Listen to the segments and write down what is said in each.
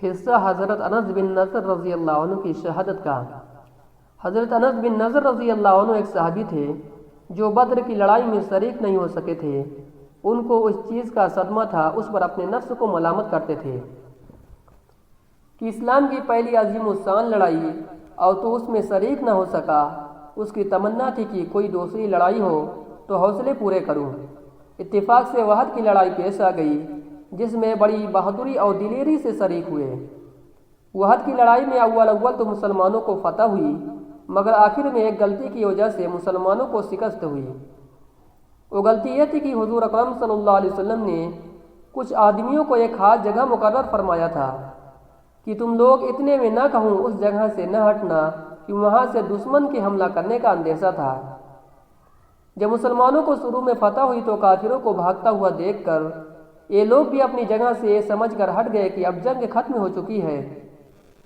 حصہ حضرت انس بن نضر رضی اللہ عنہ کی شہادت کا۔ حضرت انس بن نضر رضی اللہ عنہ ایک صحابی تھے جو بدر کی لڑائی میں شریک نہیں ہو سکے تھے۔ ان کو اس چیز کا صدمہ تھا، اس پر اپنے نفس کو ملامت کرتے تھے کہ اسلام کی پہلی عظیم الشان لڑائی اور تو اس میں شریک نہ ہو سکا۔ اس کی تمنا تھی کہ کوئی دوسری لڑائی ہو تو حوصلے پورے کروں۔ اتفاق سے احد کی لڑائی پیش آ گئی جس میں بڑی بہادری اور دلیری سے شریک ہوئے۔ احد کی لڑائی میں اول تو مسلمانوں کو فتح ہوئی، مگر آخر میں ایک غلطی کی وجہ سے مسلمانوں کو شکست ہوئی۔ وہ غلطی یہ تھی کہ حضور اکرم صلی اللہ علیہ وسلم نے کچھ آدمیوں کو ایک خاص جگہ مقرر فرمایا تھا کہ تم لوگ اتنے میں نہ کہوں اس جگہ سے نہ ہٹنا کہ وہاں سے دشمن کے حملہ کرنے کا اندیشہ تھا۔ جب مسلمانوں کو شروع میں فتح ہوئی تو کافروں کو بھاگتا ہوا دیکھ کر یہ لوگ بھی اپنی جگہ سے یہ سمجھ کر ہٹ گئے کہ اب جنگ ختم ہو چکی ہے،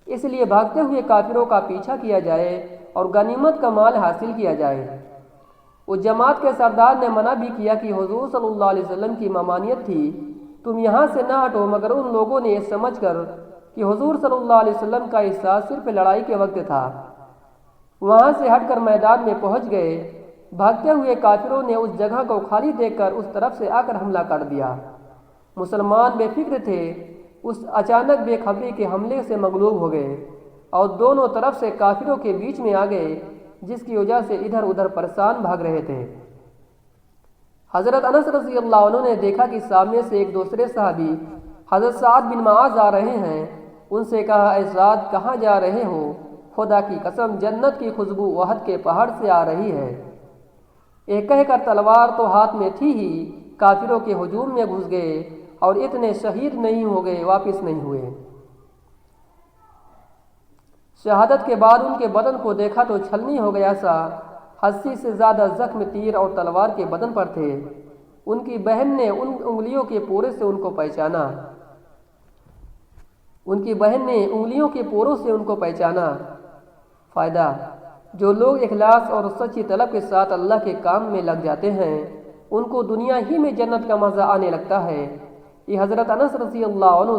اس لیے بھاگتے ہوئے کافروں کا پیچھا کیا جائے اور غنیمت کا مال حاصل کیا جائے۔ اس جماعت کے سردار نے منع بھی کیا کہ حضور صلی اللہ علیہ وسلم کی ممانعت تھی، تم یہاں سے نہ ہٹو، مگر ان لوگوں نے یہ سمجھ کر کہ حضور صلی اللہ علیہ وسلم کا احساس صرف لڑائی کے وقت تھا، وہاں سے ہٹ کر میدان میں پہنچ گئے۔ بھاگتے ہوئے کافروں نے اس جگہ کو خالی دیکھ کر اس طرف سے آ کر حملہ کر دیا۔ مسلمان بے فکر تھے، اس اچانک بے خبری کے حملے سے مغلوب ہو گئے اور دونوں طرف سے کافروں کے بیچ میں آ گئے، جس کی وجہ سے ادھر ادھر پریشان بھاگ رہے تھے۔ حضرت انس رضی اللہ عنہ نے دیکھا کہ سامنے سے ایک دوسرے صحابی حضرت سعد بن معاذ آ رہے ہیں۔ ان سے کہا، اے سعد کہاں جا رہے ہو؟ خدا کی قسم جنت کی خوشبو احد کے پہاڑ سے آ رہی ہے۔ یہ کہہ کر تلوار تو ہاتھ میں تھی ہی کافروں کے ہجوم میں گھس گئے اور اتنے شہید نہیں ہو گئے، واپس نہیں ہوئے۔ شہادت کے بعد ان کے بدن کو دیکھا تو چھلنی ہو گیا سا 80 سے زیادہ زخم تیر اور تلوار کے بدن پر تھے۔ ان کی بہن نے ان انگلیوں کے پورے سے ان کو پہچانا۔ فائدہ: جو لوگ اخلاص اور سچی طلب کے ساتھ اللہ کے کام میں لگ جاتے ہیں ان کو دنیا ہی میں جنت کا مزہ آنے لگتا ہے۔ یہ حضرت انس رضی اللہ عنہ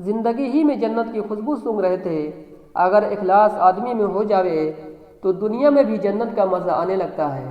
زندگی ہی میں جنت کی خوشبو سونگھ رہے تھے۔ اگر اخلاص آدمی میں ہو جاوے تو دنیا میں بھی جنت کا مزہ آنے لگتا ہے۔